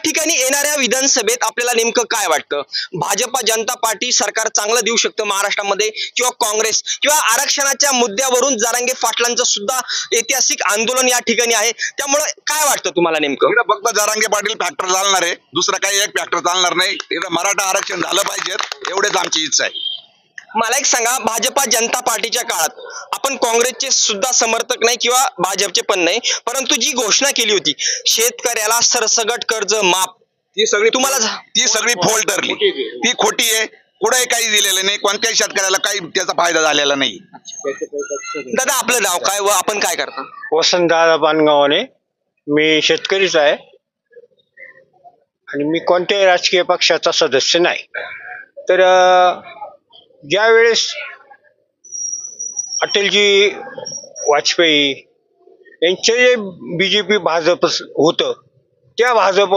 ठिकाणी येणाऱ्या विधानसभेत आपल्याला नेमकं काय वाटतं? भाजपा जनता पार्टी सरकार चांगलं देऊ शकतं महाराष्ट्रामध्ये, किंवा काँग्रेस, किंवा आरक्षणाच्या मुद्द्यावरून जरांगे पाटलांचं सुद्धा ऐतिहासिक आंदोलन या ठिकाणी आहे, त्यामुळे काय वाटतं तुम्हाला नेमकं? इकडे फक्त जरांगे पाटील फॅक्टर चालणार आहे, दुसरा काही एक फॅक्टर चालणार नाही. इकडे मराठा आरक्षण झालं पाहिजे, एवढेच आमची इच्छा आहे. मला एक सांगा, भाजपा जनता पार्टीच्या काळात आपण काँग्रेसचे सुद्धा समर्थक नाही किंवा भाजपचे पण नाही, परंतु जी घोषणा केली होती शेतकऱ्याला सरसगट कर्ज माफ, ती सगळी फोल ठरली, ती खोटी आहे. कुठेही काही दिलेलं नाही, कोणत्याही शेतकऱ्याला काही त्याचा फायदा झालेला नाही. दादा आपलं नाव काय व आपण काय करता? वसंतदादा पानगावाने. मी शेतकरीच आहे आणि मी कोणत्याही राजकीय पक्षाचा सदस्य नाही. तर ज्या वेळेस अटलजी वाजपेयी यांचे जे बीजेपी भाजप होतं, त्या भाजप